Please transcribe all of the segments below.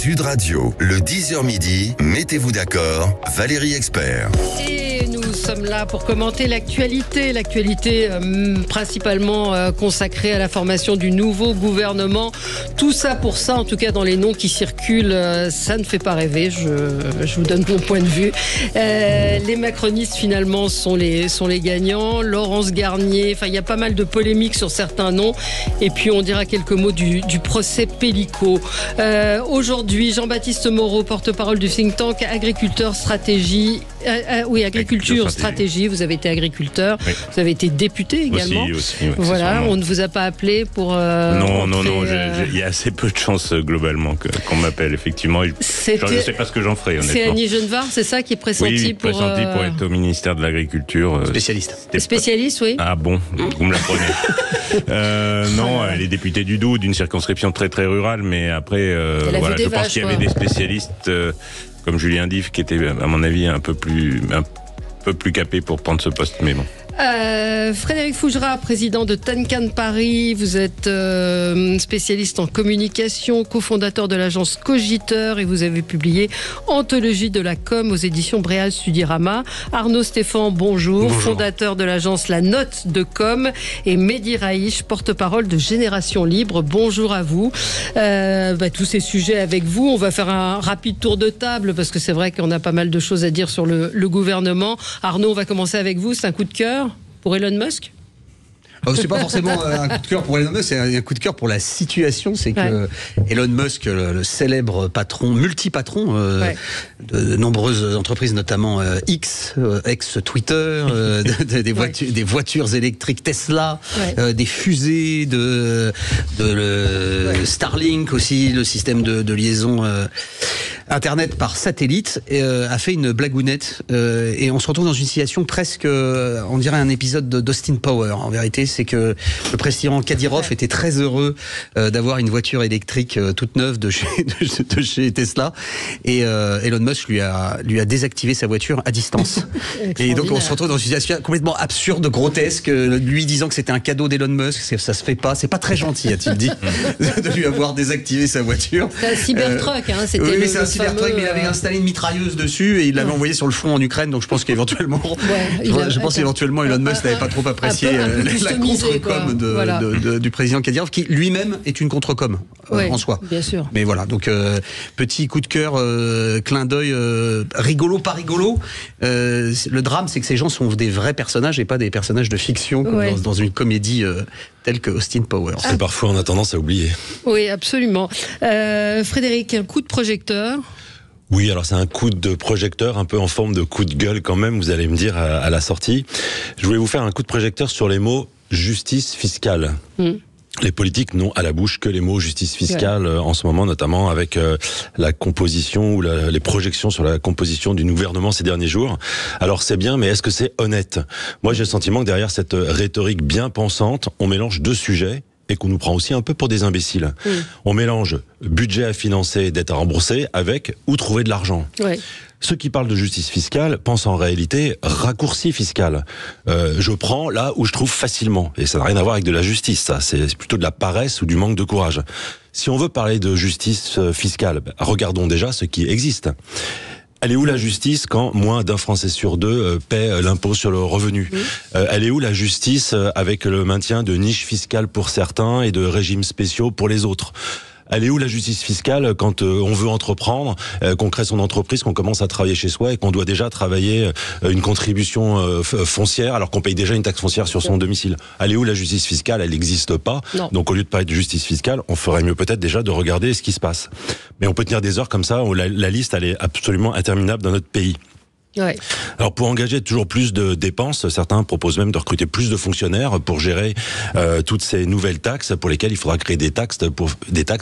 Sud Radio, le 10h midi, mettez-vous d'accord, Valérie Expert. Et nous sommes là pour commenter l'actualité principalement consacrée à la formation du nouveau gouvernement. Tout ça pour ça, en tout cas dans les noms qui circulent, ça ne fait pas rêver, je vous donne mon point de vue. Les macronistes finalement sont les gagnants. Laurence Garnier, il y a pas mal de polémiques sur certains noms. Et puis on dira quelques mots du procès Pélico. Aujourd'hui, Jean-Baptiste Moreau, porte-parole du think tank Agriculture Stratégie. Agriculture Stratégie. Vous avez été agriculteur. Oui. Vous avez été député également. Aussi, voilà, on ne vous a pas appelé pour. Non. Il y a assez peu de chances globalement qu'on m'appelle, effectivement. Je ne sais pas ce que j'en ferai, honnêtement. C'est Annie Genevard, c'est ça qui est pressenti pour être au ministère de l'Agriculture. Spécialiste. Spécialiste, oui. Ah bon, vous me l'apprenez. Non, elle est députée du Doubs, d'une circonscription très très rurale, mais après, je pense qu'il y avait des spécialistes comme Julien Diff qui était, à mon avis, un peu plus capé pour prendre ce poste, mais bon. Frédéric Fougerat, président de Tenkan Paris, vous êtes spécialiste en communication, cofondateur de l'agence Cogiteur et vous avez publié Anthologie de la com aux éditions Bréal Studirama. Arnaud Stéphane, bonjour, fondateur de l'agence La Note de com, et Mehdi Raïch, porte-parole de Génération Libre, bonjour à vous. Tous ces sujets avec vous, on va faire un rapide tour de table parce que c'est vrai qu'on a pas mal de choses à dire sur le gouvernement. Arnaud, on va commencer avec vous, c'est un coup de cœur pour Elon Musk? C'est pas forcément un coup de cœur pour Elon Musk, c'est un coup de cœur pour la situation. C'est que Elon Musk, le célèbre patron, multipatron de nombreuses entreprises, notamment X, ex-Twitter, des voitures électriques Tesla, des fusées, de Starlink aussi, le système de liaison Internet par satellite, a fait une blagounette et on se retrouve dans une situation presque, on dirait un épisode d'Austin Power. En vérité, c'est que le président Kadyrov était très heureux d'avoir une voiture électrique toute neuve de chez Tesla, et Elon Musk lui a désactivé sa voiture à distance. Et donc on se retrouve dans une situation complètement absurde, grotesque, lui disant que c'était un cadeau d'Elon Musk, ça se fait pas, c'est pas très gentil, a-t-il dit, de lui avoir désactivé sa voiture. C'est un Cybertruck, c'était c'est un Cybertruck, mais il avait installé une mitrailleuse dessus et il l'avait envoyé sur le front en Ukraine, donc je pense qu'éventuellement, Elon Musk n'avait pas trop apprécié la contre-com du président Kadyrov, qui lui-même est une contre-com en soi. Bien sûr. Mais voilà, donc petit coup de cœur, clin d'œil, rigolo, pas rigolo. Le drame, c'est que ces gens sont des vrais personnages et pas des personnages de fiction comme dans une comédie telle que Austin Powers. Et parfois on a tendance à oublier. Oui, absolument. Frédéric, un coup de projecteur? Oui, alors c'est un coup de projecteur un peu en forme de coup de gueule quand même, vous allez me dire à la sortie. Je voulais vous faire un coup de projecteur sur les mots justice fiscale. Les politiques n'ont à la bouche que les mots justice fiscale en ce moment, notamment avec la composition ou les projections sur la composition du gouvernement ces derniers jours. Alors c'est bien, mais est-ce que c'est honnête? Moi j'ai le sentiment que derrière cette rhétorique bien pensante, on mélange deux sujets et qu'on nous prend aussi un peu pour des imbéciles. On mélange budget à financer, dette à rembourser, avec où trouver de l'argent. Ceux qui parlent de justice fiscale pensent en réalité raccourci fiscal. Je prends là où je trouve facilement. Et ça n'a rien à voir avec de la justice, ça. C'est plutôt de la paresse ou du manque de courage. Si on veut parler de justice fiscale, regardons déjà ce qui existe. Elle est où la justice quand moins d'un Français sur deux paie l'impôt sur le revenu? Elle est où la justice avec le maintien de niches fiscales pour certains et de régimes spéciaux pour les autres? Elle est où la justice fiscale quand on veut entreprendre, qu'on crée son entreprise, qu'on commence à travailler chez soi et qu'on doit déjà travailler une contribution foncière alors qu'on paye déjà une taxe foncière sur son domicile? Elle est où la justice fiscale? Elle n'existe pas. Non. Donc au lieu de parler de justice fiscale, on ferait mieux peut-être déjà de regarder ce qui se passe. Mais on peut tenir des heures comme ça, la liste elle est absolument interminable dans notre pays. Alors pour engager toujours plus de dépenses, certains proposent même de recruter plus de fonctionnaires pour gérer toutes ces nouvelles taxes pour lesquelles il faudra créer des taxes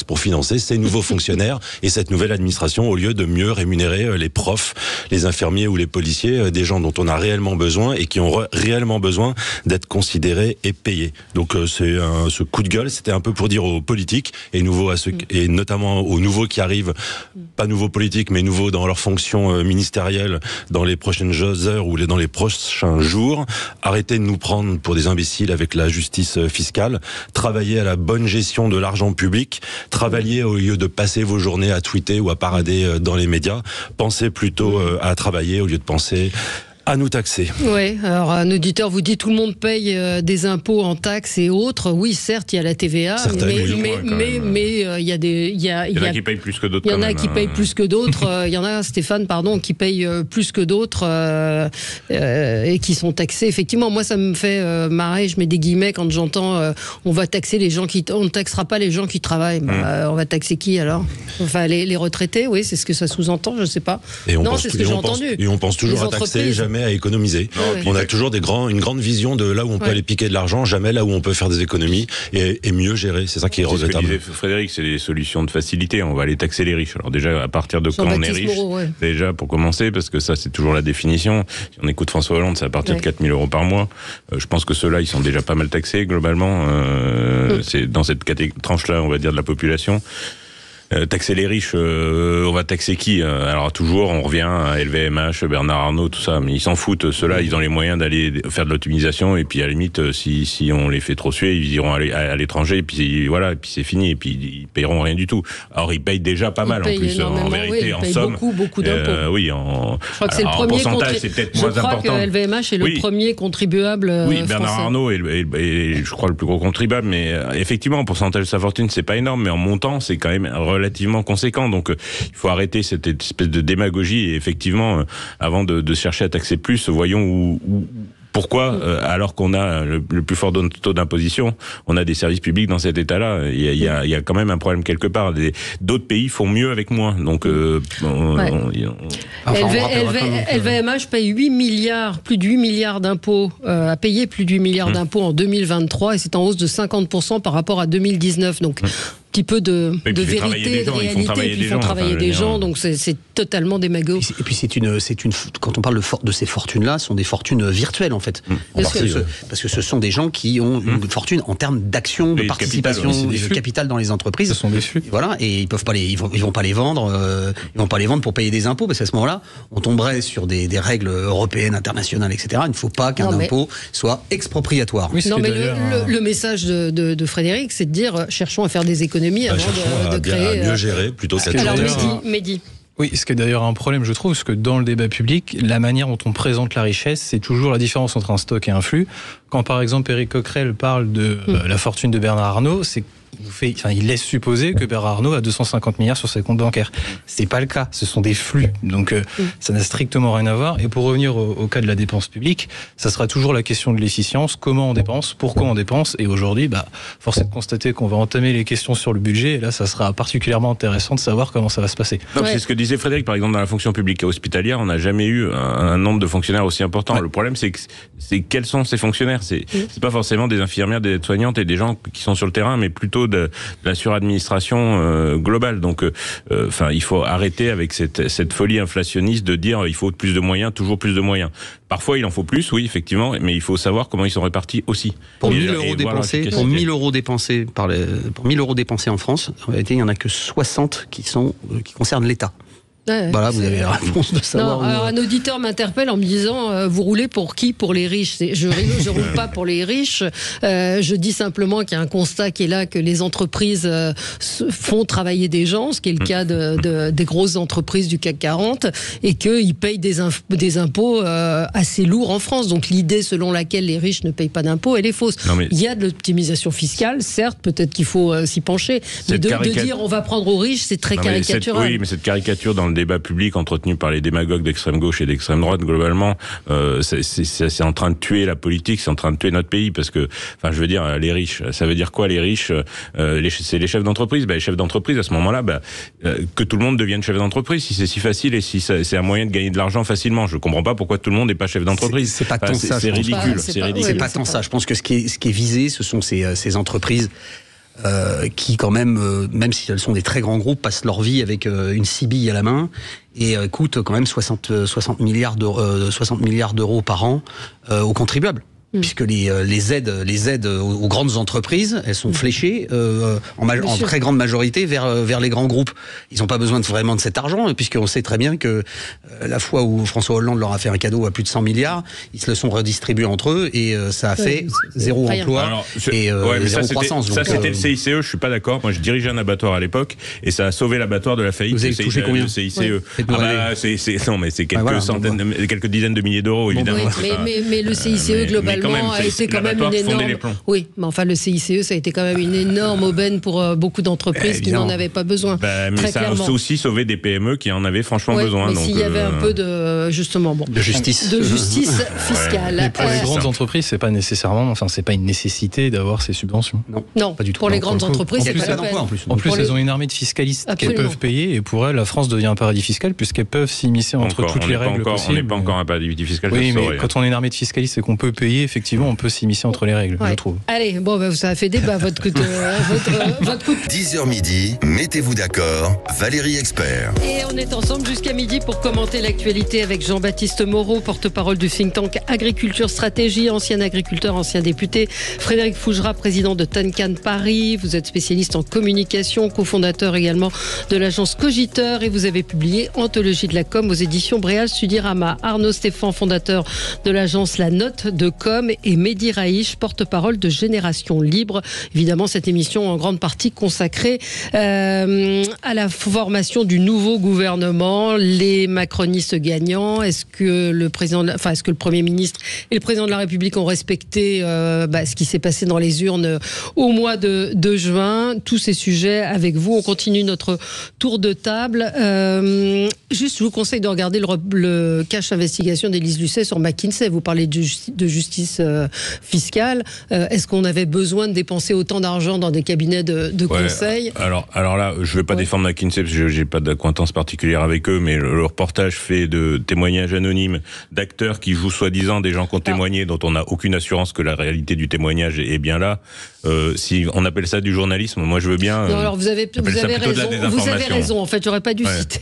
pour financer ces nouveaux fonctionnaires et cette nouvelle administration, au lieu de mieux rémunérer les profs, les infirmiers ou les policiers, des gens dont on a réellement besoin et qui ont réellement besoin d'être considérés et payés. Donc ce coup de gueule, c'était un peu pour dire aux politiques et et notamment aux nouveaux qui arrivent, pas nouveaux politiques mais nouveaux dans leurs fonctions ministérielles, dans les prochaines heures ou dans les prochains jours. Arrêtez de nous prendre pour des imbéciles avec la justice fiscale. Travaillez à la bonne gestion de l'argent public. Travaillez au lieu de passer vos journées à tweeter ou à parader dans les médias. Pensez plutôt à travailler au lieu de penser à nous taxer. Oui, alors un auditeur vous dit tout le monde paye des impôts en taxes et autres. Oui, certes, il y a la TVA, mais il y a des... Il y en a qui payent plus que d'autres. Il y en a qui payent plus que d'autres. Il y en a, Stéphane, pardon, qui payent plus que d'autres et qui sont taxés. Effectivement, moi, ça me fait marrer, je mets des guillemets quand j'entends on va taxer les gens qui... On ne taxera pas les gens qui travaillent. On va taxer qui alors? Enfin, les retraités, oui, c'est ce que ça sous-entend, je ne sais pas. Non, c'est ce que j'ai entendu. Et on pense toujours à taxer, jamais à économiser. On a toujours une grande vision de là où on peut aller piquer de l'argent, jamais là où on peut faire des économies et mieux gérer. C'est ça qui est regrettable. Ce que disait Frédéric, c'est des solutions de facilité. On va aller taxer les riches. Alors déjà, à partir de quand on est riche, déjà pour commencer, parce que ça c'est toujours la définition. Si on écoute François Hollande, c'est à partir de 4 000 € par mois. Je pense que ceux-là, ils sont déjà pas mal taxés globalement. C'est dans cette tranche-là, on va dire, de la population. Taxer les riches, on va taxer qui? Alors toujours, on revient à LVMH, Bernard Arnault, tout ça, mais ils s'en foutent. Ceux-là, ils ont les moyens d'aller faire de l'optimisation, et puis à la limite, si on les fait trop suer, ils iront à l'étranger, et puis voilà, et puis c'est fini, et puis ils paieront rien du tout. Alors ils payent déjà pas mal en plus, en vérité, en somme. Beaucoup d'impôts. Oui, je crois que c'est le premier pourcentage, c'est peut-être moins important. Je crois que LVMH est le premier contribuable Oui, Bernard Arnault est, je crois, le plus gros contribuable, mais effectivement, en pourcentage de sa fortune, c'est pas énorme, mais en montant, c'est quand même relativement conséquent. Donc il faut arrêter cette espèce de démagogie et effectivement, avant de chercher à taxer plus, voyons pourquoi, alors qu'on a le plus fort taux d'imposition, on a des services publics dans cet état-là. Il y a quand même un problème quelque part. D'autres pays font mieux avec moins. Donc, LVMH paye 8 milliards, plus de 8 milliards d'impôts, a payé plus de 8 milliards d'impôts en 2023 et c'est en hausse de 50% par rapport à 2019. Donc, petit peu de vérité, de réalité, ils font travailler des gens, donc c'est totalement démago. Et puis quand on parle de ces fortunes-là, ce sont des fortunes virtuelles en fait. Parce que ce sont des gens qui ont une fortune en termes d'actions, de participation, de capital dans les entreprises. Ce sont des flux. Et voilà, et ils vont pas les vendre, pour payer des impôts, parce qu'à ce moment-là, on tomberait sur des règles européennes, internationales, etc. Il ne faut pas qu'un impôt soit expropriatoire. Oui, non, mais le message de Frédéric, c'est de dire cherchons à faire des économies avant de créer. À mieux gérer plutôt qu'à Alors, Mehdi. Oui, ce qui est d'ailleurs un problème, je trouve, parce que dans le débat public, la manière dont on présente la richesse, c'est toujours la différence entre un stock et un flux. Quand, par exemple, Éric Coquerel parle de la fortune de Bernard Arnault, il laisse supposer que Bernard Arnault a 250 milliards sur ses comptes bancaires. C'est pas le cas, ce sont des flux. Donc ça n'a strictement rien à voir. Et pour revenir au cas de la dépense publique, ça sera toujours la question de l'efficience, comment on dépense, pourquoi on dépense. Et aujourd'hui, force est de constater qu'on va entamer les questions sur le budget. Et là, ça sera particulièrement intéressant de savoir comment ça va se passer. C'est ce que disait Frédéric, par exemple, dans la fonction publique hospitalière, on n'a jamais eu un nombre de fonctionnaires aussi important. Ouais. Le problème, c'est quels sont ces fonctionnaires. C'est pas forcément des infirmières, des aides-soignantes et des gens qui sont sur le terrain, mais plutôt de la suradministration globale. Donc, il faut arrêter avec cette folie inflationniste de dire il faut plus de moyens, toujours plus de moyens. Parfois, il en faut plus, oui, effectivement, mais il faut savoir comment ils sont répartis aussi. Pour 1 000 € dépensés en France, en réalité, il n'y en a que 60 qui concernent l'État. Voilà, vous avez la réponse de savoir. Alors un auditeur m'interpelle en me disant vous roulez pour qui? Pour les riches. Je roule pas pour les riches. Je dis simplement qu'il y a un constat qui est là, que les entreprises font travailler des gens, ce qui est le cas des grosses entreprises du CAC 40, et qu'ils payent des impôts assez lourds en France. Donc l'idée selon laquelle les riches ne payent pas d'impôts, elle est fausse. Il y a de l'optimisation fiscale, certes, peut-être qu'il faut s'y pencher, mais de dire on va prendre aux riches, c'est très caricatural. Oui, mais cette caricature dans le débat public entretenu par les démagogues d'extrême gauche et d'extrême droite, globalement, c'est en train de tuer la politique, c'est en train de tuer notre pays, parce que, je veux dire, les riches, ça veut dire quoi les riches? C'est les chefs d'entreprise. Les chefs d'entreprise, à ce moment-là, que tout le monde devienne chef d'entreprise, si c'est si facile et si c'est un moyen de gagner de l'argent facilement. Je comprends pas pourquoi tout le monde n'est pas chef d'entreprise. C'est pas tant ça. C'est ridicule. C'est pas tant ça. Je pense que ce qui est visé, ce sont ces entreprises qui quand même si elles sont des très grands groupes, passent leur vie avec une cibille à la main et coûtent quand même 60 milliards d'euros par an aux contribuables. puisque les aides aux grandes entreprises, elles sont fléchées en très grande majorité vers les grands groupes. Ils n'ont pas besoin vraiment de cet argent, puisqu'on sait très bien que la fois où François Hollande leur a fait un cadeau à plus de 100 milliards, ils se le sont redistribués entre eux et ça a fait zéro emploi et zéro croissance. Ça, c'était le CICE, je suis pas d'accord. Moi, je dirigeais un abattoir à l'époque et ça a sauvé l'abattoir de la faillite. Vous avez touché combien le CICE? Non, mais c'est quelques dizaines de milliers d'euros, évidemment. Mais le CICE, globalement, a été quand même une énorme... Oui, mais enfin, le CICE, ça a été quand même une énorme aubaine pour beaucoup d'entreprises qui n'en avaient pas besoin. Mais ça a aussi sauvé des PME qui en avaient franchement besoin. Mais s'il y avait un peu de, justement, de justice fiscale. Mais pour les grandes entreprises, c'est pas nécessairement, c'est pas une nécessité d'avoir ces subventions. Non, pas du tout. Pour les grandes entreprises, c'est pas la peine. En plus, elles ont une armée de fiscalistes qu'elles peuvent payer, et pour elles, la France devient un paradis fiscal puisqu'elles peuvent s'immiscer entre toutes les règles possibles. On n'est pas encore un paradis fiscal. Oui, mais quand on est une armée de fiscalistes et qu'on peut payer, effectivement, on peut s'immiscer entre les règles, je trouve. Allez, ça a fait débat votre coup de... 10h midi, mettez-vous d'accord, Valérie Expert. Et on est ensemble jusqu'à midi pour commenter l'actualité avec Jean-Baptiste Moreau, porte-parole du think tank Agriculture Stratégie, ancien agriculteur, ancien député. Frédéric Fougera, président de Tancan Paris. Vous êtes spécialiste en communication, cofondateur également de l'agence Cogiteur et vous avez publié Anthologie de la com aux éditions Bréal Sudirama. Arnaud Stéphane, fondateur de l'agence La Note de com et Mehdi Raïch, porte-parole de Génération Libre. Évidemment, cette émission en grande partie consacrée à la formation du nouveau gouvernement, les macronistes gagnants. Est-ce que le Premier ministre et le président de la République ont respecté ce qui s'est passé dans les urnes au mois de juin? Tous ces sujets avec vous. On continue notre tour de table. Juste, je vous conseille de regarder le cache investigation d'Élise Lucet sur McKinsey. Vous parlez de justice fiscale. Est-ce qu'on avait besoin de dépenser autant d'argent dans des cabinets de conseil? Alors là, je ne vais pas défendre McKinsey parce que je n'ai pas d'acquaintance particulière avec eux, mais le reportage fait de témoignages anonymes d'acteurs qui jouent soi-disant des gens qui ont témoigné, dont on n'a aucune assurance que la réalité du témoignage est bien là. Si on appelle ça du journalisme, moi je veux bien. Non, alors vous avez raison. En fait, j'aurais pas dû citer.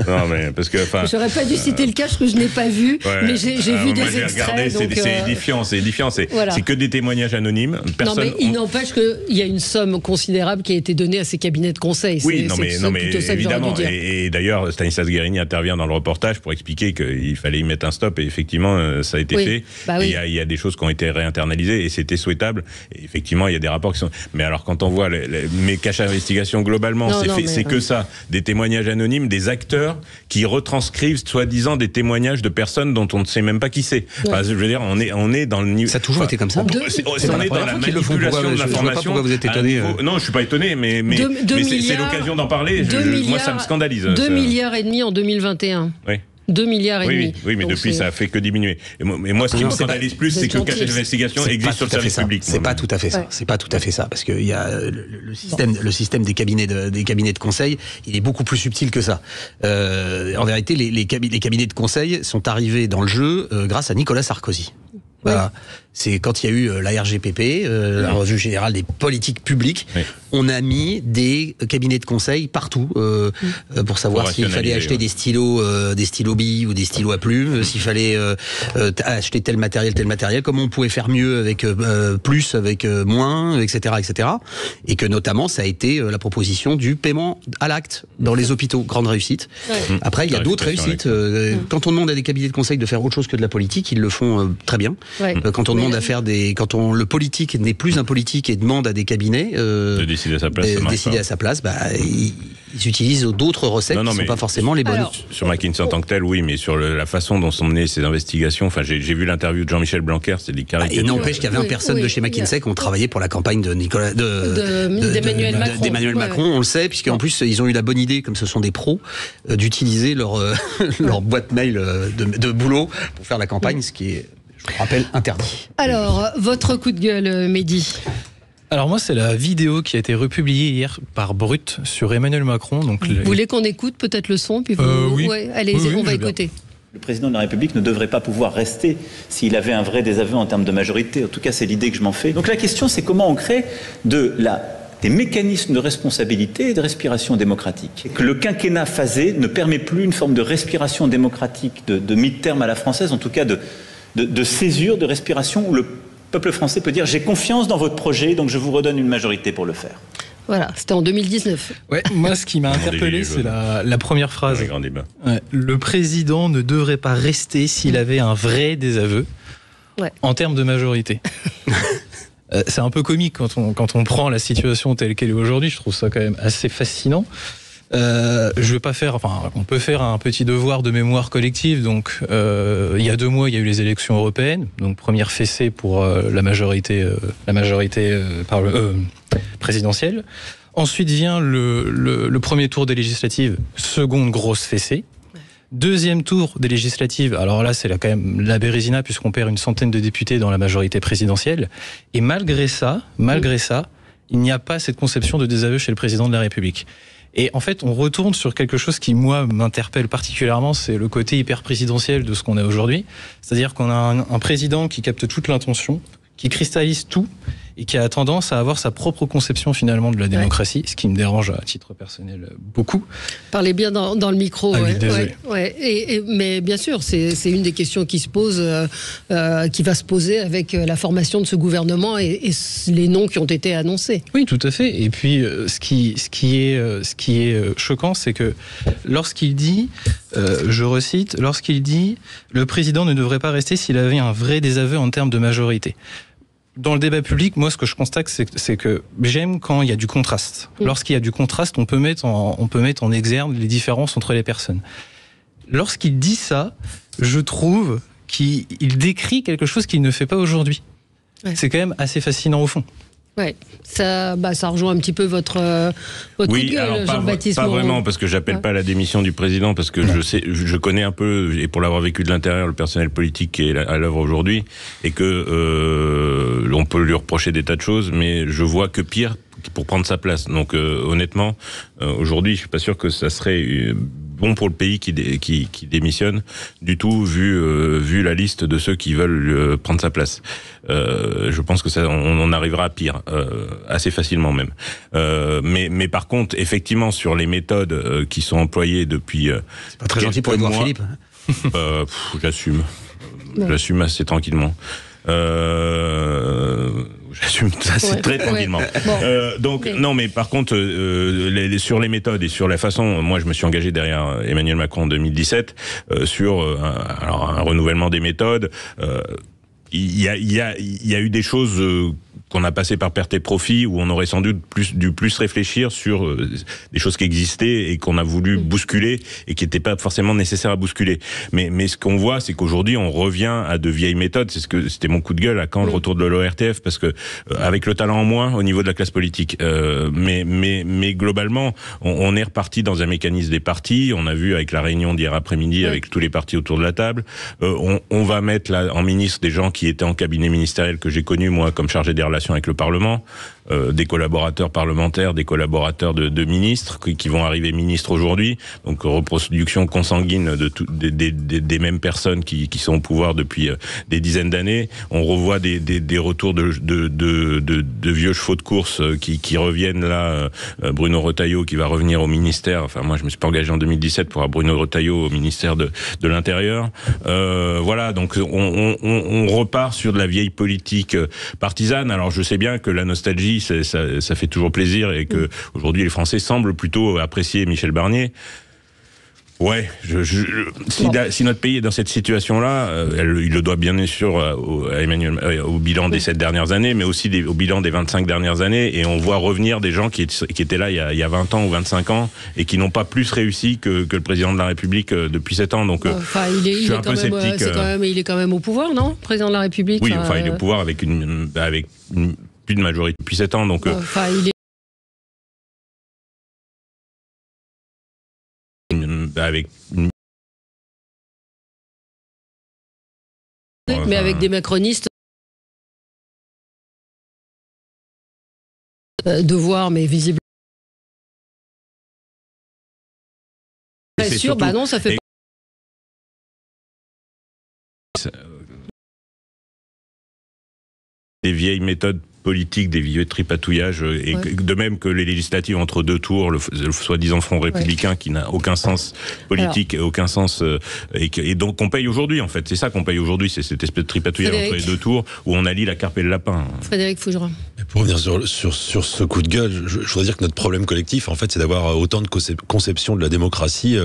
Non, mais parce que j'aurais pas dû citer le cache que je n'ai pas vu, mais j'ai vu des extraits. C'est édifiant. C'est que des témoignages anonymes. Non, mais il n'empêche qu'il y a une somme considérable qui a été donnée à ces cabinets de conseil. Oui, mais évidemment. Et d'ailleurs, Stanislas Guérini intervient dans le reportage pour expliquer qu'il fallait y mettre un stop. Et effectivement, ça a été fait. Et il y a des choses qui ont été réinternalisées et c'était souhaitable. Et effectivement, il y a des rapports qui sont. Mais alors, quand on voit mes caches d'investigation globalement, c'est que ça, des témoignages anonymes, des acteurs qui retranscrivent soi-disant des témoignages de personnes dont on ne sait même pas qui c'est. Enfin, je veux dire, on est dans le niveau. Ça a toujours été comme ça. On est dans la manipulation de l'information. Pourquoi vous êtes étonné? Non, je suis pas étonné, mais c'est l'occasion d'en parler. Moi, ça me scandalise. 2,5 milliards en 2021. Oui. 2,5 milliards. Oui, mais donc depuis, ça a fait que diminuer. Et moi, ce qui me scandalise plus, c'est que le cache d'investigation existe sur le service public. C'est pas tout à fait ça. C'est pas tout à fait ça. Parce que il y a le système des cabinets de conseil, il est beaucoup plus subtil que ça. En vérité, les cabinets de conseil sont arrivés dans le jeu grâce à Nicolas Sarkozy. Voilà. C'est quand il y a eu la RGPP, la Revue Générale des Politiques Publiques, on a mis des cabinets de conseil partout pour savoir s'il fallait acheter des stylos billes ou des stylos à plumes, s'il fallait acheter tel matériel, comment on pouvait faire mieux avec plus, avec moins, etc., etc. Et que notamment ça a été la proposition du paiement à l'acte dans les hôpitaux, grande réussite. Après il y a d'autres réussites. Quand on demande à des cabinets de conseil de faire autre chose que de la politique, ils le font très bien. Quand on demande à faire le politique n'est plus un politique et demande à des cabinets de décider à sa place, ils utilisent d'autres recettes qui ne sont pas forcément les bonnes. Alors, sur McKinsey en tant que tel, oui, mais sur la façon dont sont menées ces investigations, j'ai vu l'interview de Jean-Michel Blanquer, c'est des caricatures. Et n'empêche qu'il y avait 20 personnes de chez McKinsey qui ont travaillé pour la campagne d'Emmanuel Macron. On le sait, puisqu'en plus ils ont eu la bonne idée, comme ce sont des pros, d'utiliser leur boîte mail de boulot pour faire la campagne, ce qui est, je rappelle, interdit. Alors, votre coup de gueule, Mehdi? Alors moi, c'est la vidéo qui a été republiée hier par Brut sur Emmanuel Macron. Donc vous voulez qu'on écoute peut-être le son puis oui. Allez-y, on va écouter. Le président de la République ne devrait pas pouvoir rester s'il avait un vrai désaveu en termes de majorité. En tout cas, c'est l'idée que je m'en fais. Donc la question, c'est comment on crée des mécanismes de responsabilité et de respiration démocratique. Et que le quinquennat phasé ne permet plus une forme de respiration démocratique de mi-terme à la française, en tout cas de césure, de respiration où peuple français peut dire j'ai confiance dans votre projet, donc je vous redonne une majorité pour le faire. Voilà, c'était en 2019. Ouais, moi, ce qui m'a interpellé, c'est la première phrase. Le président ne devrait pas rester s'il avait un vrai désaveu en termes de majorité. C'est un peu comique quand on prend la situation telle qu'elle est aujourd'hui. Je trouve ça quand même assez fascinant. Je vais pas faire, on peut faire un petit devoir de mémoire collective. Donc, il y a 2 mois, il y a eu les élections européennes. Donc, première fessée pour la majorité présidentielle. Ensuite vient le premier tour des législatives, seconde grosse fessée. Deuxième tour des législatives, alors là c'est quand même la bérésina puisqu'on perd une centaine de députés dans la majorité présidentielle. Et malgré ça, il n'y a pas cette conception de désaveu chez le président de la République. Et en fait, on retourne sur quelque chose qui, moi, m'interpelle particulièrement, c'est le côté hyper présidentiel de ce qu'on a aujourd'hui. C'est-à-dire qu'on a un président qui capte toute l'intention, qui cristallise tout et qui a tendance à avoir sa propre conception finalement de la démocratie, ce qui me dérange à titre personnel beaucoup. Parlez bien dans le micro. Ah oui, désolé. Mais bien sûr, c'est une des questions qui se pose, qui va se poser avec la formation de ce gouvernement et les noms qui ont été annoncés. Oui, tout à fait. Et puis, ce qui est choquant, c'est que lorsqu'il dit, je recite, lorsqu'il dit « Le président ne devrait pas rester s'il avait un vrai désaveu en termes de majorité ». Dans le débat public, moi, ce que je constate, c'est que j'aime quand il y a du contraste. Lorsqu'il y a du contraste, on peut mettre en exergue les différences entre les personnes. Lorsqu'il dit ça, je trouve qu'il décrit quelque chose qu'il ne fait pas aujourd'hui. Ouais. C'est quand même assez fascinant au fond. Ouais, ça rejoint un petit peu votre coup de gueule, Jean-Baptiste. Pas vraiment, parce que j'appelle pas à la démission du président, parce que je connais un peu, et pour l'avoir vécu de l'intérieur, le personnel politique qui est à l'œuvre aujourd'hui, et que on peut lui reprocher des tas de choses, mais je vois que pire pour prendre sa place. Donc honnêtement, aujourd'hui, je suis pas sûr que ça serait bon pour le pays qui démissionne du tout, vu la liste de ceux qui veulent prendre sa place. Je pense que ça, on arrivera à pire, assez facilement même. Mais par contre, effectivement, sur les méthodes qui sont employées depuis c'est pas très gentil pour Édouard Philippe. J'assume assez tranquillement. J'assume ça, c'est très tranquillement. Ouais. Non, mais par contre, sur les méthodes et sur la façon, moi, je me suis engagé derrière Emmanuel Macron en 2017 sur un renouvellement des méthodes. Il y a eu des choses qu'on a passées par perte et profit, où on aurait sans doute dû plus réfléchir sur des choses qui existaient et qu'on a voulu bousculer et qui n'étaient pas forcément nécessaires à bousculer. Mais ce qu'on voit, c'est qu'aujourd'hui, on revient à de vieilles méthodes. C'était mon coup de gueule à quand le retour de l'ORTF, parce que avec le talent en moins au niveau de la classe politique. Mais globalement, on est reparti dans un mécanisme des partis. On a vu avec la réunion d'hier après-midi avec tous les partis autour de la table. On va mettre là en ministre des gens qui étaient en cabinet ministériel que j'ai connu moi comme chargé des relations avec le Parlement, des collaborateurs parlementaires, des collaborateurs de ministres qui vont arriver ministres aujourd'hui, donc reproduction consanguine des mêmes personnes qui sont au pouvoir depuis des dizaines d'années. On revoit des retours de vieux chevaux de course qui reviennent là. Bruno Retailleau qui va revenir au ministère. Enfin, moi je me suis pas engagé en 2017 pour avoir Bruno Retailleau au ministère de l'Intérieur. Voilà, donc on repart sur de la vieille politique partisane. Alors je sais bien que la nostalgie, ça fait toujours plaisir et que aujourd'hui les Français semblent plutôt apprécier Michel Barnier. Ouais, si notre pays est dans cette situation-là, il le doit bien sûr à Emmanuel, au bilan des 7 dernières années, mais aussi au bilan des 25 dernières années, et on voit revenir des gens qui étaient là il y a 20 ans ou 25 ans et qui n'ont pas plus réussi que le président de la République depuis 7 ans. Donc, je suis un peu sceptique. Il est quand même au pouvoir, non, président de la République. Oui, il est au pouvoir avec plus de majorité depuis 7 ans, donc. Il est avec mais avec des macronistes devoir, mais visiblement sûr, non, ça fait des vieilles méthodes politique, des vieux tripatouillages, et de même que les législatives entre deux tours, le soi-disant front républicain qui n'a aucun sens politique et aucun sens, et donc qu'on paye aujourd'hui en fait. C'est ça qu'on paye aujourd'hui, c'est cette espèce de tripatouillage entre les deux tours où on allie la carpe et le lapin. Frédéric Fougerat. Pour revenir sur ce coup de gueule, je voudrais dire que notre problème collectif, en fait, c'est d'avoir autant de conception de la démocratie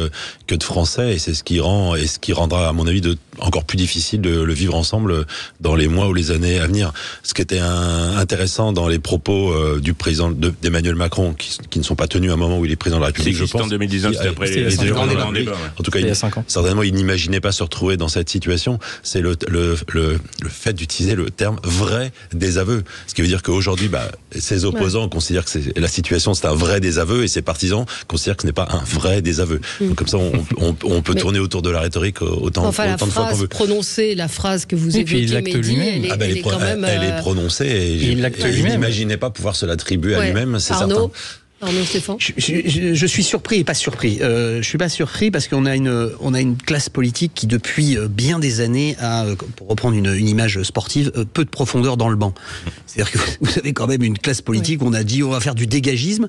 que de français, et c'est ce qui rendra, à mon avis, encore plus difficile de le vivre ensemble dans les mois ou les années à venir. Ce qui était intéressant dans les propos du président d'Emmanuel Macron, qui ne sont pas tenus à un moment où il est président de la République, je pense. En 2019, c'était après les grands débats. En tout cas, certainement, il n'imaginait pas se retrouver dans cette situation. C'est le fait d'utiliser le terme vrai désaveu. Ce qui veut dire qu'aujourd'hui, ses opposants considèrent que la situation c'est un vrai désaveu, et ses partisans considèrent que ce n'est pas un vrai désaveu. Donc comme ça, on peut tourner autour de la rhétorique autant de fois qu'on veut. Prononcer la phrase que vous évoquez, Mehdi, elle est quand même... Elle est prononcée, et il n'imaginait pas pouvoir se l'attribuer à lui-même, c'est certain. Arnaud, Stéphane. Je suis surpris et pas surpris. Je suis pas surpris parce qu'on a une classe politique qui depuis bien des années a, pour reprendre une image sportive, peu de profondeur dans le banc. C'est-à-dire que vous avez quand même une classe politique, on a dit on va faire du dégagisme,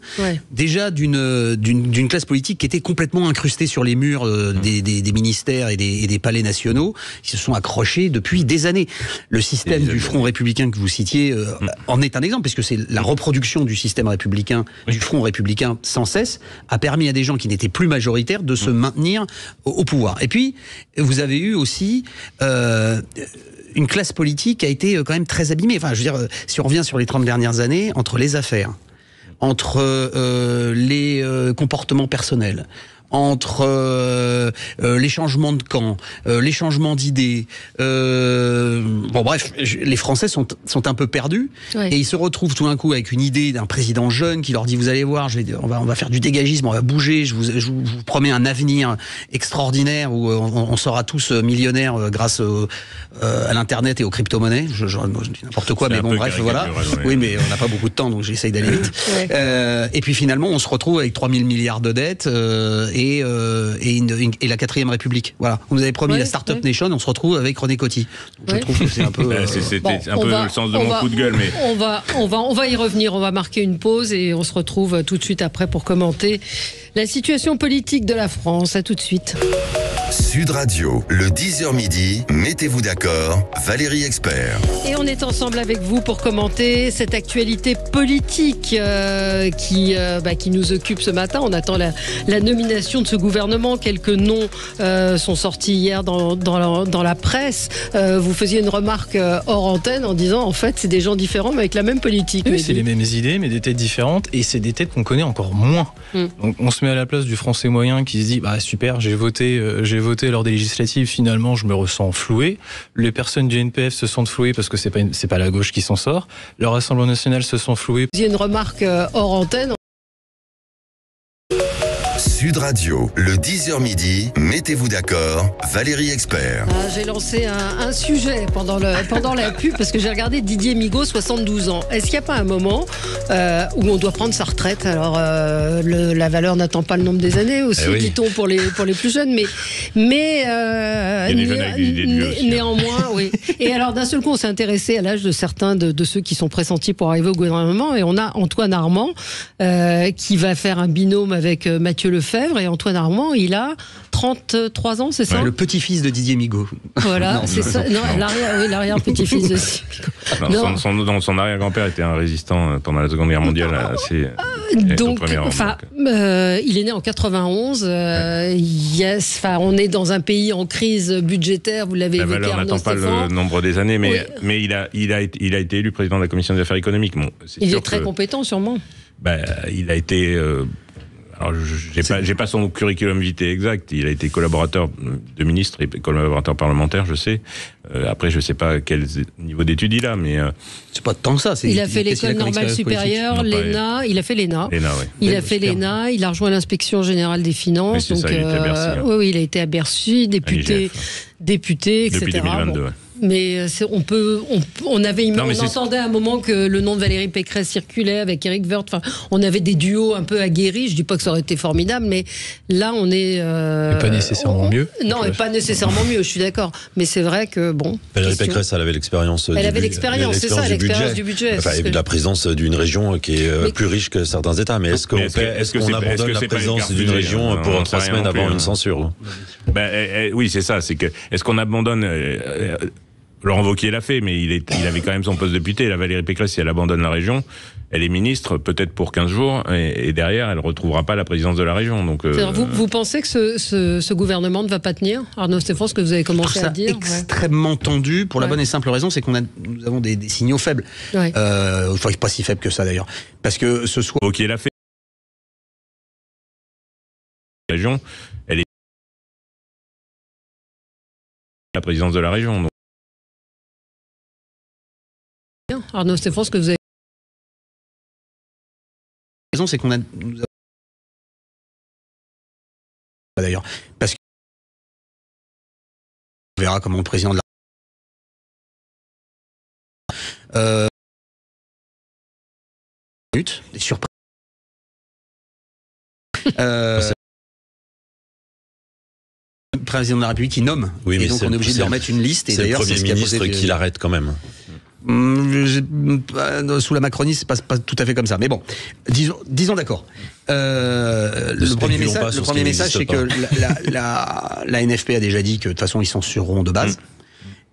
déjà d'une classe politique qui était complètement incrustée sur les murs des ministères et des palais nationaux, qui se sont accrochés depuis des années. Le système du Front républicain que vous citiez en est un exemple, puisque c'est la reproduction du système républicain, du Front républicain sans cesse, a permis à des gens qui n'étaient plus majoritaires de se maintenir au pouvoir. Et puis, vous avez eu aussi une classe politique qui a été quand même très abîmée. Enfin, je veux dire, si on revient sur les 30 dernières années, entre les affaires, entre les comportements personnels, entre les changements de camp, les changements d'idées. Bon bref, les Français sont un peu perdus et ils se retrouvent tout d'un coup avec une idée d'un président jeune qui leur dit vous allez voir, on va faire du dégagisme, on va bouger, je vous promets un avenir extraordinaire où on sera tous millionnaires grâce à l'internet et aux crypto-monnaies. Je dis n'importe quoi, mais bon bref voilà. Oui, mais on n'a pas beaucoup de temps donc j'essaye d'aller vite. Et puis finalement on se retrouve avec 3000 milliards de dettes. Et la 4ème République. Voilà. On nous avait promis la Startup Nation, on se retrouve avec René Coty. Je trouve que c'est un peu... C'était un peu le sens de mon coup de gueule. Mais... On va y revenir, on va marquer une pause et on se retrouve tout de suite après pour commenter la situation politique de la France. À tout de suite. Sud Radio, le 10h midi, mettez-vous d'accord, Valérie Expert. Et on est ensemble avec vous pour commenter cette actualité politique qui nous occupe ce matin. On attend la nomination de ce gouvernement. Quelques noms sont sortis hier dans la presse. Vous faisiez une remarque hors antenne en disant en fait c'est des gens différents mais avec la même politique. Oui, c'est les mêmes idées mais des têtes différentes et c'est des têtes qu'on connaît encore moins. Donc on se met à la place du français moyen qui se dit bah super, j'ai voté lors des législatives, finalement je me ressens floué. Les personnes du NPF se sentent flouées parce que c'est pas la gauche qui s'en sort. Le Rassemblement national se sent floué. Vous faisiez une remarque hors antenne. Sud Radio, le 10h midi, mettez-vous d'accord, Valérie Expert. J'ai lancé un sujet pendant la pub parce que j'ai regardé Didier Migaud, 72 ans. Est-ce qu'il n'y a pas un moment où on doit prendre sa retraite? Alors, la valeur n'attend pas le nombre des années aussi, dit-on, pour les plus jeunes, mais néanmoins, oui. Et alors, d'un seul coup, on s'est intéressé à l'âge de certains de ceux qui sont pressentis pour arriver au gouvernement, et on a Antoine Armand qui va faire un binôme avec Mathieu Lefèvre, et Antoine Armand, il a 33 ans, c'est ça? Le petit-fils de Didier Migaud. Voilà, c'est ça. Non, l'arrière-petit-fils de Migaud. Son arrière-grand-père était un résistant pendant la Seconde Guerre mondiale. Il est né en 91. On est dans un pays en crise budgétaire, vous l'avez évoqué. La valeur n'attend pas le nombre des années, mais il a été élu président de la Commission des affaires économiques. Bon, il est très compétent, sûrement. Il a été... Alors, j'ai pas son curriculum vitae exact. Il a été collaborateur de ministre et collaborateur parlementaire, je sais. Après, je sais pas quel niveau d'études il a, mais c'est pas tant que ça. Il a fait l'école normale supérieure, l'ENA. Il a fait l'ENA. Il a fait l'ENA. Il a rejoint l'inspection générale des finances. Donc, ça, il était à Bercy, oui, il a été à Bercy, député, etc. Depuis 2022. Mais on entendait à un moment que le nom de Valérie Pécresse circulait avec Éric Woerth. Enfin, on avait des duos un peu aguerris. Je dis pas que ça aurait été formidable, mais là, on est. Et pas nécessairement mieux. Non, et pas nécessairement mieux. Je suis d'accord. Mais c'est vrai que bon. Valérie Pécresse, elle avait l'expérience. Elle avait l'expérience, c'est ça, l'expérience du budget. Enfin, et de la présidence d'une région qui est plus riche que certains États. Mais est-ce qu'on abandonne la présidence d'une région pour 3 semaines avant une censure? Oui, c'est ça. C'est que est-ce qu'on abandonne Laurent Wauquiez l'a fait, mais il avait quand même son poste de député. La Valérie Pécresse, si elle abandonne la région, elle est ministre peut-être pour 15 jours, et derrière, elle ne retrouvera pas la présidence de la région. Donc, vous pensez que ce gouvernement ne va pas tenir, Arnaud Stéphane, ce que vous avez commencé à dire? Extrêmement tendu, pour la bonne et simple raison, c'est nous avons des signaux faibles. Ouais. Enfin, pas si faibles que ça d'ailleurs. Parce que ce soit... Wauquiez l'a fait. La région, elle est la présidence de la région. Donc. Arnaud Stéphane, ce que vous avez raison, c'est d'ailleurs, parce que on verra comment le président de la des surprises. Le président de la République qui nomme, oui, et donc on est obligé de leur mettre une liste. Et c'est d'ailleurs, le Premier ministre qui l'arrête quand même. Sous la Macronie, c'est pas tout à fait comme ça. Mais bon, disons d'accord. Le premier message, c'est que la NFP a déjà dit que de toute façon ils censureront de base.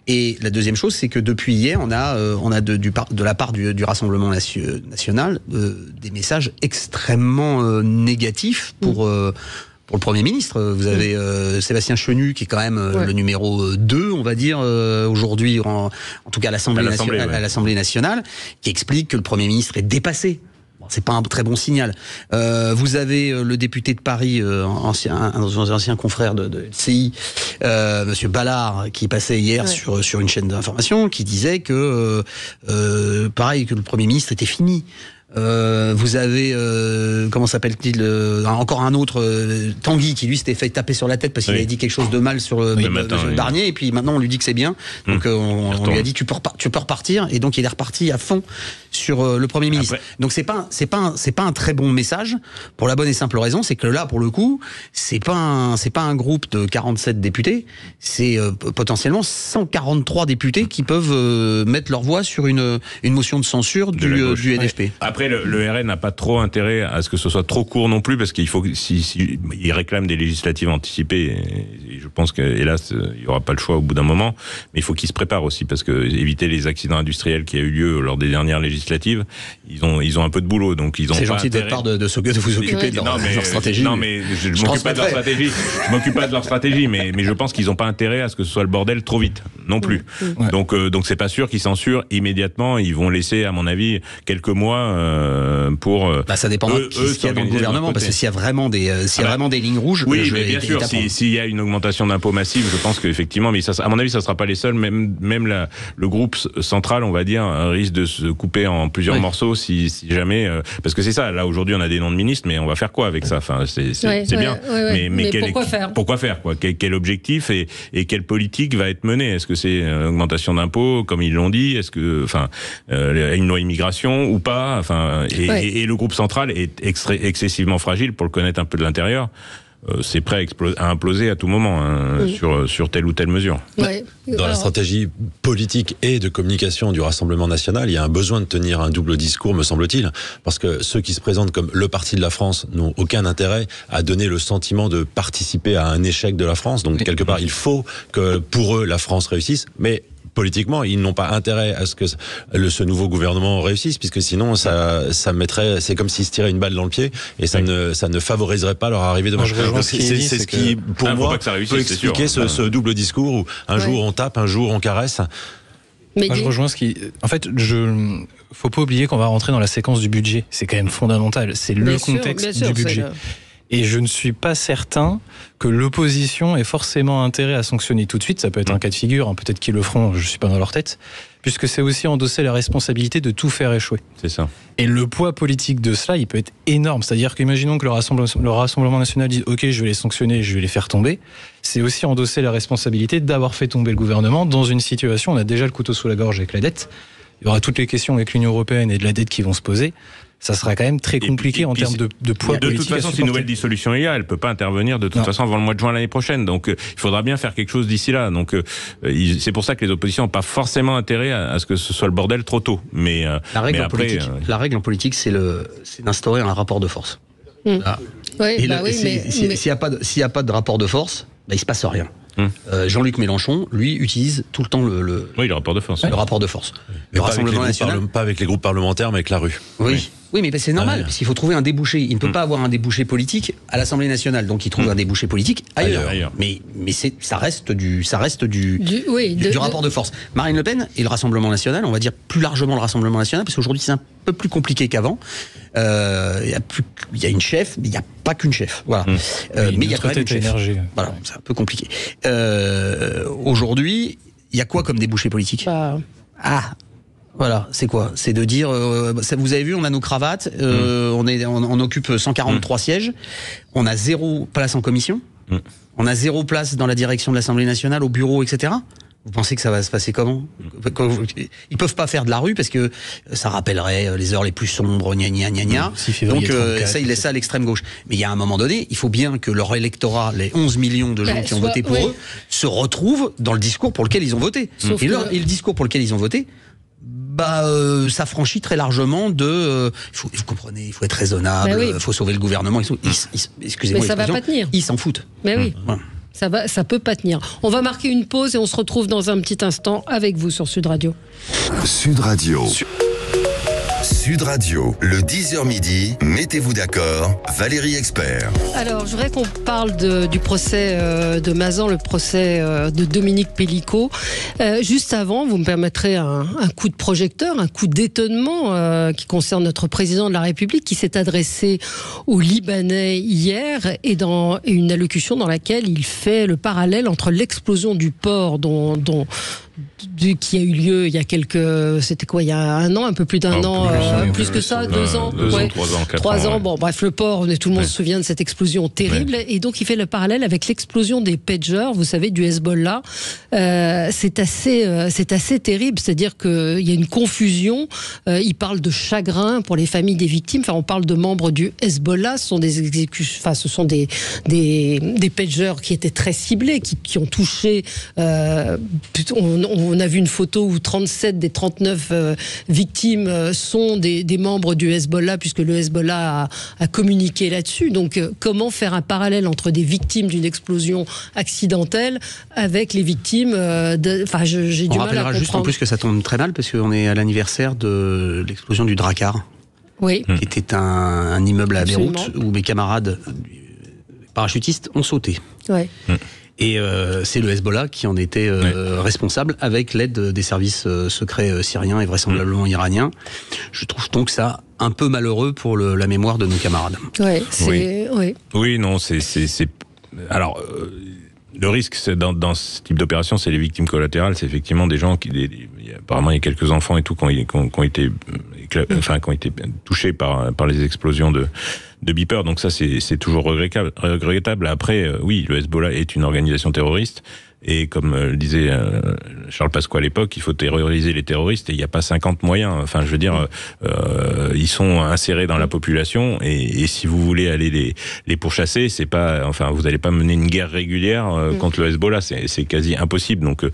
Et la deuxième chose, c'est que depuis hier, on a de la part du Rassemblement national des messages extrêmement négatifs pour le Premier ministre. Vous avez Sébastien Chenu, qui est quand même le numéro 2, on va dire, aujourd'hui, en tout cas à l'Assemblée nationale, qui explique que le Premier ministre est dépassé. Bon, c'est pas un très bon signal. Vous avez le député de Paris, un ancien confrère de LCI, Monsieur Ballard, qui passait hier sur une chaîne d'information, qui disait que, pareil, que le Premier ministre était fini. Vous avez comment s'appelle-t-il encore un autre Tanguy, qui lui s'était fait taper sur la tête parce qu'il avait dit quelque chose de mal sur Barnier, et puis maintenant on lui dit que c'est bien, donc on lui a dit tu peux repartir, et donc il est reparti à fond sur le Premier ministre. Donc c'est pas un très bon message, pour la bonne et simple raison, c'est que là pour le coup c'est pas un groupe de 47 députés, c'est potentiellement 143 députés qui peuvent mettre leur voix sur une motion de censure du NFP. Après, le RN n'a pas trop intérêt à ce que ce soit trop court non plus, parce qu'il faut, il réclame des législatives anticipées, et je pense qu'hélas, il n'y aura pas le choix au bout d'un moment, mais il faut qu'ils se préparent aussi, parce que éviter les accidents industriels qui a eu lieu lors des dernières législatives, ils ont un peu de boulot, donc ils ont. C'est gentil de votre part de vous occuper de leur stratégie. Non, mais je m'occupe pas de leur stratégie. Je m'occupe pas de leur stratégie, mais je pense qu'ils n'ont pas intérêt à ce que ce soit le bordel trop vite, non plus. Donc c'est pas sûr qu'ils censurent immédiatement. Ils vont laisser, à mon avis, quelques mois. Ça dépend de ce qu'il y a dans le gouvernement, parce que s'il y a vraiment des lignes rouges, oui, mais bien sûr, s'il y a une augmentation d'impôts massive, je pense qu'effectivement, mais à mon avis, ça sera pas les seuls. Même le groupe central, on va dire, risque de se couper en plusieurs morceaux si jamais, parce que c'est ça. Là aujourd'hui, on a des noms de ministres, mais on va faire quoi avec ça? Enfin, c'est bien. Mais pourquoi faire quoi? Quel objectif et quelle politique va être menée? Est-ce que c'est augmentation d'impôts, comme ils l'ont dit? Est-ce que, une loi immigration ou pas? Et le groupe central est excessivement fragile, pour le connaître un peu de l'intérieur. C'est prêt à imploser à tout moment sur telle ou telle mesure. Dans la stratégie politique et de communication du Rassemblement national, il y a un besoin de tenir un double discours, me semble-t-il, parce que ceux qui se présentent comme le parti de la France n'ont aucun intérêt à donner le sentiment de participer à un échec de la France. Donc quelque part, il faut que pour eux la France réussisse, mais politiquement, ils n'ont pas intérêt à ce que ce nouveau gouvernement réussisse, puisque sinon, ça mettrait, c'est comme s'ils se tiraient une balle dans le pied, et ça ne favoriserait pas leur arrivée demain. C'est ce qui, pour moi, peut expliquer ce double discours où un jour on tape, un jour on caresse. Moi, je rejoins ce qui... En fait, faut pas oublier qu'on va rentrer dans la séquence du budget. C'est quand même fondamental. C'est le contexte du budget. Et je ne suis pas certain que l'opposition ait forcément intérêt à sanctionner tout de suite. Ça peut être un cas de figure, hein, peut-être qu'ils le feront, je ne suis pas dans leur tête, puisque c'est aussi endosser la responsabilité de tout faire échouer. C'est ça. Et le poids politique de cela, il peut être énorme. C'est-à-dire qu'imaginons que le Rassemblement national dise « Ok, je vais les sanctionner, je vais les faire tomber », c'est aussi endosser la responsabilité d'avoir fait tomber le gouvernement dans une situation, on a déjà le couteau sous la gorge avec la dette, il y aura toutes les questions avec l'Union européenne et de la dette qui vont se poser. Ça sera quand même très compliqué en termes de poids politique. De toute façon, si une nouvelle dissolution il y a, elle ne peut pas intervenir de toute façon avant le mois de juin l'année prochaine. Donc il faudra bien faire quelque chose d'ici là. Donc c'est pour ça que les oppositions n'ont pas forcément intérêt à ce que ce soit le bordel trop tôt. Mais la règle en politique, c'est d'instaurer un rapport de force. Oui, s'il n'y a pas de rapport de force, il ne se passe rien. Jean-Luc Mélenchon, lui, utilise tout le temps le rapport de force. Le rapport de force. Le Rassemblement national, pas avec les groupes parlementaires, mais avec la rue. Oui, mais c'est normal, parce qu'il faut trouver un débouché. Il ne peut pas avoir un débouché politique à l'Assemblée nationale, donc il trouve un débouché politique ailleurs. Mais ça reste du rapport de force. Marine Le Pen et le Rassemblement national, on va dire plus largement le Rassemblement national, parce qu'aujourd'hui c'est un peu plus compliqué qu'avant. Il y a une chef, mais il n'y a pas qu'une chef. Voilà. Mais il y a quand même une chef. Voilà, c'est un peu compliqué. Aujourd'hui, il y a quoi comme débouché politique ? Voilà, c'est quoi ? C'est de dire, vous avez vu, on a nos cravates, on occupe 143 sièges, on a 0 place en commission, on a 0 place dans la direction de l'Assemblée nationale, au bureau, etc. Vous pensez que ça va se passer comment ? Ils peuvent pas faire de la rue parce que ça rappellerait les heures les plus sombres, gna gna gna gna. Donc ça, ils laissent ça à l'extrême gauche. Mais il y a un moment donné, il faut bien que leur électorat, les 11 millions de gens qui ont voté pour eux, se retrouvent dans le discours pour lequel ils ont voté. Et le discours pour lequel ils ont voté, ça franchit très largement de. Vous comprenez, il faut être raisonnable, il faut sauver le gouvernement. Excusez-moi, mais ça va pas tenir. Ils s'en foutent. Mais oui. Ça peut pas tenir. On va marquer une pause et on se retrouve dans un petit instant avec vous sur Sud Radio. Sud Radio. Sud Radio, le 10h midi, mettez-vous d'accord, Valérie Expert. Alors, je voudrais qu'on parle du procès de Mazan, le procès de Dominique Pellicot. Juste avant, vous me permettrez un coup de projecteur, un coup d'étonnement qui concerne notre président de la République qui s'est adressé aux Libanais hier et dans une allocution dans laquelle il fait le parallèle entre l'explosion du port qui a eu lieu il y a il y a un an, un peu plus d'un an, plus que ça, 2 ans, 3 ans. Bon, bref, le port, tout le monde se souvient de cette explosion terrible, et donc il fait le parallèle avec l'explosion des pagers, vous savez, du Hezbollah. C'est assez terrible, c'est-à-dire qu'il y a une confusion. Il parle de chagrin pour les familles des victimes. Enfin, on parle de membres du Hezbollah. Ce sont ce sont des pagers qui étaient très ciblés, qui ont touché. On a vu une photo où 37 des 39 victimes sont des membres du Hezbollah, puisque le Hezbollah a communiqué là-dessus. Donc, comment faire un parallèle entre des victimes d'une explosion accidentelle avec les victimes j'ai du mal à comprendre. On rappellera juste en plus que ça tombe très mal, parce qu'on est à l'anniversaire de l'explosion du Drakkar, qui était un immeuble à Beyrouth où mes camarades parachutistes ont sauté. Et c'est le Hezbollah qui en était responsable, avec l'aide des services secrets syriens et vraisemblablement iraniens. Je trouve donc ça un peu malheureux pour la mémoire de nos camarades. Alors, le risque dans ce type d'opération, c'est les victimes collatérales. C'est effectivement des gens apparemment il y a quelques enfants et tout qui ont été touchés par les explosions de beepers. Donc ça, c'est toujours regrettable. Après, oui, le Hezbollah est une organisation terroriste. Et comme le disait Charles Pasqua à l'époque, il faut terroriser les terroristes, et il n'y a pas 50 moyens. Enfin, je veux dire, ils sont insérés dans la population, et si vous voulez aller les pourchasser, c'est pas, vous n'allez pas mener une guerre régulière contre le Hezbollah, c'est quasi impossible. Donc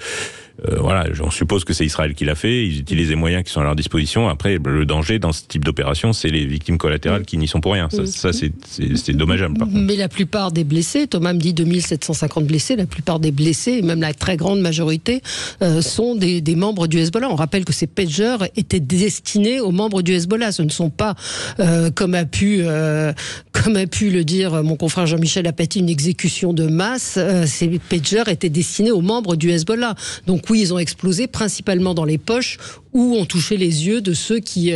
on suppose que c'est Israël qui l'a fait. Ils utilisent les moyens qui sont à leur disposition. Après, le danger dans ce type d'opération, c'est les victimes collatérales qui n'y sont pour rien. Ça c'est dommageable, par contre. Mais la plupart des blessés, Thomas me dit 2750 blessés, la plupart des blessés, et même la très grande majorité, sont des membres du Hezbollah. On rappelle que ces pagers étaient destinés aux membres du Hezbollah. Ce ne sont pas, comme a pu le dire mon confrère Jean-Michel Apathy, une exécution de masse. Ces pagers étaient destinés aux membres du Hezbollah. Donc oui, ils ont explosé principalement dans les poches où on touchait les yeux de ceux qui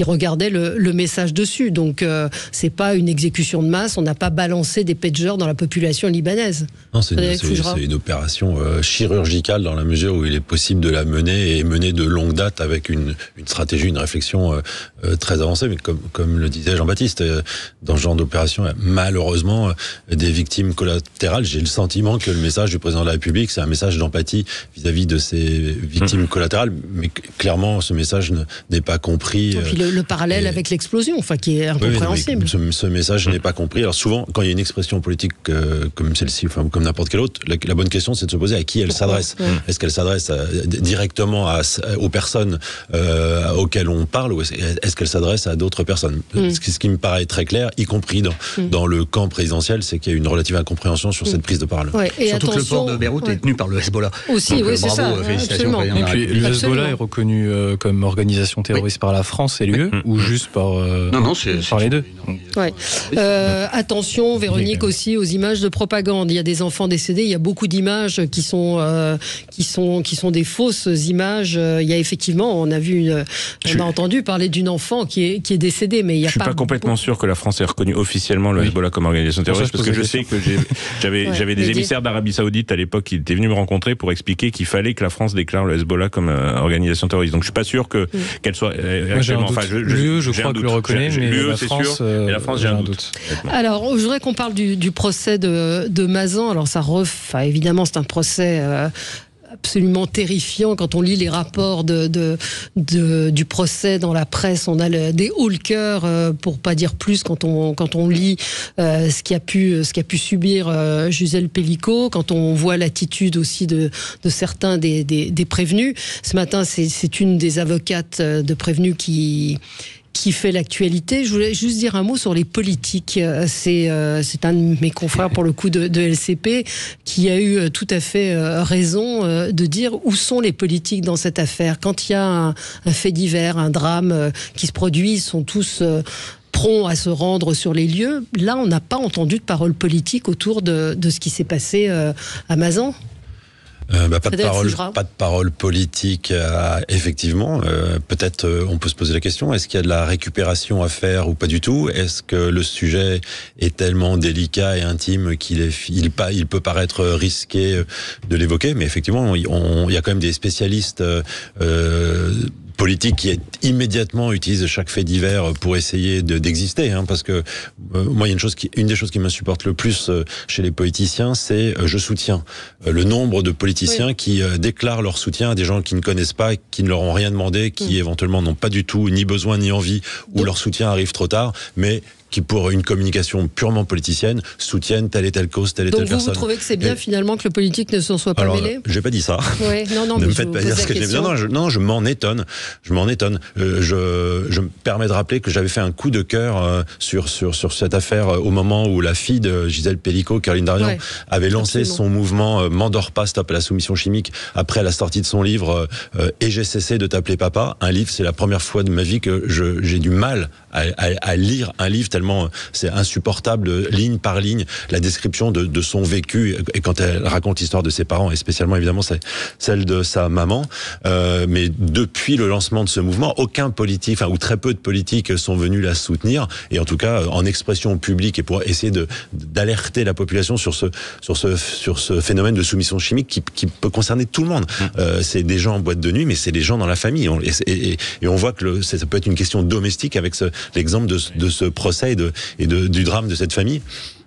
regardaient le message dessus. Donc, c'est pas une exécution de masse. On n'a pas balancé des pagers dans la population libanaise. Non, c'est une opération chirurgicale dans la mesure où il est possible de la mener de longue date avec une stratégie, une réflexion très avancée. Mais comme le disait Jean-Baptiste, dans ce genre d'opération, malheureusement, des victimes collatérales. J'ai le sentiment que le message du président de la République, c'est un message d'empathie vis-à-vis de ces victimes collatérales. Mais clairement, ce message n'est pas compris. Et puis le parallèle avec l'explosion, qui est incompréhensible. Ce message n'est pas compris. Alors souvent, quand il y a une expression politique comme celle-ci, comme n'importe quelle autre, la bonne question, c'est de se poser à qui elle s'adresse. Est-ce qu'elle s'adresse directement aux personnes auxquelles on parle, ou est-ce qu'elle s'adresse à d'autres personnes? Ce qui me paraît très clair, y compris dans le camp présidentiel, c'est qu'il y a une relative incompréhension sur cette prise de parole. Et surtout que le port de Beyrouth est tenu par le Hezbollah. Aussi, oui, c'est ça. Félicitations. Et puis le Hezbollah est reconnu comme organisation terroriste par la France et l'UE, ou juste par les deux. Attention, Véronique, aussi aux images de propagande. Il y a des enfants décédés, il y a beaucoup d'images qui sont des fausses images. Il y a effectivement, on a entendu parler d'une enfant qui est décédée, mais il y a Je suis pas complètement sûr que la France ait reconnu officiellement le Hezbollah comme organisation terroriste, parce que je sais que j'avais des émissaires d'Arabie Saoudite à l'époque qui étaient venus me rencontrer pour expliquer qu'il fallait que la France déclare le Hezbollah comme organisation terroriste. Donc je suis pas sûr qu'elle soit actuellement. L'UE, je crois que le reconnaît, mais l'UE, la c'est France, sûr. Mais la France, j'ai un doute. Alors, je voudrais qu'on parle du procès de Mazan. Alors, évidemment, c'est un procès absolument terrifiant. Quand on lit les rapports du procès dans la presse, on a des hauts le cœur, pour pas dire plus, quand on lit ce qu'a pu subir Gisèle Pelicot, quand on voit l'attitude aussi de certains des prévenus. Ce matin, c'est une des avocates de prévenus qui fait l'actualité. Je voulais juste dire un mot sur les politiques. C'est un de mes confrères, pour le coup, de LCP, qui a eu tout à fait raison de dire où sont les politiques dans cette affaire. Quand il y a un fait divers, un drame qui se produit, ils sont tous prompts à se rendre sur les lieux. Là, on n'a pas entendu de parole politique autour de ce qui s'est passé à Mazan. Pas de parole politique, effectivement. Peut-être on peut se poser la question, est-ce qu'il y a de la récupération à faire ou pas du tout? Est-ce que le sujet est tellement délicat et intime qu'il peut paraître risqué de l'évoquer? Mais effectivement, il y a quand même des spécialistes politique qui immédiatement utilise chaque fait divers pour essayer d'exister, parce que moi, il y a une des choses qui m'insupporte le plus chez les politiciens, c'est je soutiens. Le nombre de politiciens qui déclarent leur soutien à des gens qui ne connaissent pas, qui ne leur ont rien demandé, qui éventuellement n'ont pas du tout ni besoin ni envie, ou leur soutien arrive trop tard, mais qui, pour une communication purement politicienne, soutiennent telle et telle cause, telle et telle personne. Donc vous trouvez que c'est bien finalement que le politique ne s'en soit pas mêlé? J'ai pas dit ça. Non, ne me faites pas dire ce que j'ai dit. Non, je m'en étonne. Je me permets de rappeler que j'avais fait un coup de cœur sur cette affaire au moment où la fille de Gisèle Pelicot, Caroline Darian, avait lancé son mouvement M'endors pas, stop à la soumission chimique, après la sortie de son livre Et j'ai cessé de t'appeler papa. Un livre, c'est la première fois de ma vie que j'ai du mal à lire un livre tellement c'est insupportable, ligne par ligne, la description de son vécu, et quand elle raconte l'histoire de ses parents, et spécialement évidemment celle de sa maman. Mais depuis le lancement de ce mouvement, aucun politique, ou très peu de politiques sont venus la soutenir, et en tout cas en expression publique, et pour essayer d'alerter la population sur ce phénomène de soumission chimique qui peut concerner tout le monde. C'est des gens en boîte de nuit, mais c'est des gens dans la famille. Et on voit que ça peut être une question domestique avec l'exemple de ce procès et du drame de cette famille.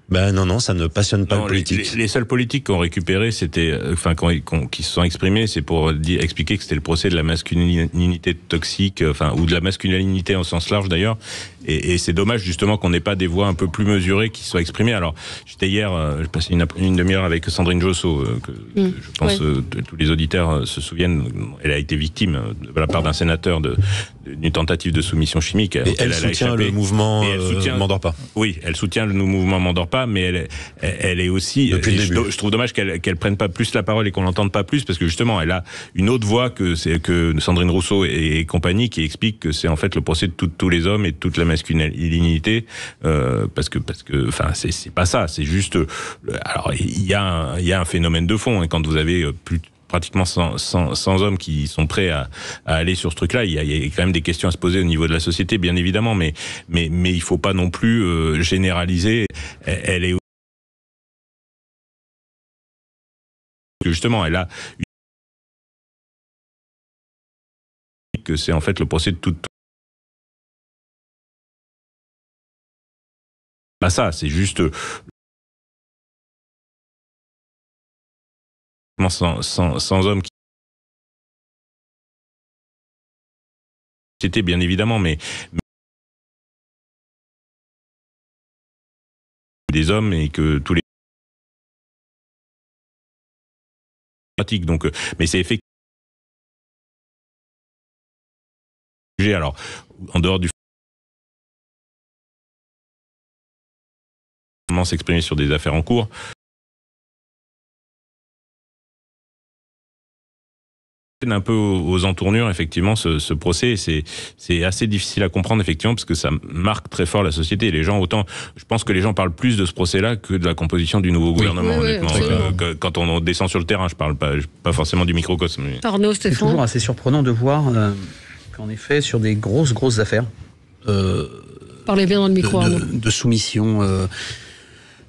Non, ça ne passionne pas le politique. Les seuls politiques qu'on récupéré, c'était, qui se sont exprimés, c'est pour expliquer que c'était le procès de la masculinité toxique, ou de la masculinité au sens large d'ailleurs. Et c'est dommage justement qu'on n'ait pas des voix un peu plus mesurées qui soient exprimées. Alors, j'étais hier, j'ai passé une demi-heure avec Sandrine Josso, que je pense tous les auditeurs se souviennent. Elle a été victime de la part d'un sénateur d'une tentative de soumission chimique. Et elle soutient le mouvement M'endors pas. Oui, elle soutient le mouvement M'endors pas, mais elle est aussi. Je trouve dommage qu'elle prenne pas plus la parole et qu'on l'entende pas plus, parce que justement, elle a une autre voix que Sandrine Rousseau et compagnie, qui explique que c'est en fait le procès de tous les hommes et de toute la masculinité, parce que c'est pas ça, c'est juste. Alors il y a un phénomène de fond, et quand vous avez pratiquement 100 hommes qui sont prêts à aller sur ce truc-là. Il y a quand même des questions à se poser au niveau de la société, bien évidemment, mais il faut pas non plus généraliser. Elle est justement, elle a que c'est en fait le procès de toute. Bah ça, c'est juste 100 hommes qui c'était bien évidemment, mais des hommes et que tous les pratiques. Donc, mais c'est effectivement. Alors, en dehors du s'exprimer sur des affaires en cours. Un peu aux entournures, effectivement, ce procès, c'est assez difficile à comprendre, effectivement, parce que ça marque très fort la société. Les gens, autant, je pense que les gens parlent plus de ce procès-là que de la composition du nouveau gouvernement, honnêtement. Quand on descend sur le terrain, je parle pas forcément du microcosme. Mais... Arnaud, Stéphane. C'est toujours assez surprenant de voir qu'en effet, sur des grosses affaires, parlez bien dans le micro, de soumission.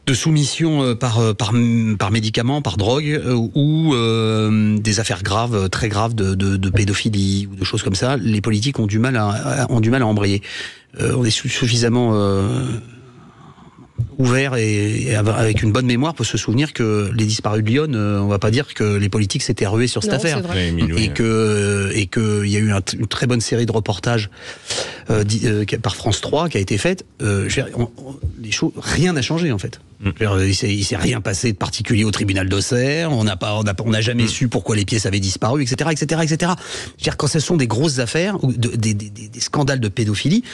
De soumission par médicament, par drogue, ou des affaires graves, très graves de pédophilie ou de choses comme ça, les politiques ont du mal à embrayer. On est suffisamment ouvert et avec une bonne mémoire pour se souvenir que les disparus de Lyon, on va pas dire que les politiques s'étaient rués sur cette affaire, et que il y a eu une très bonne série de reportages par France 3 qui a été faite. Les choses, rien n'a changé en fait. Il s'est rien passé de particulier au tribunal d'Auxerre. On n'a jamais su pourquoi les pièces avaient disparu, etc. Je veux dire, quand ce sont des grosses affaires ou des scandales de pédophilie,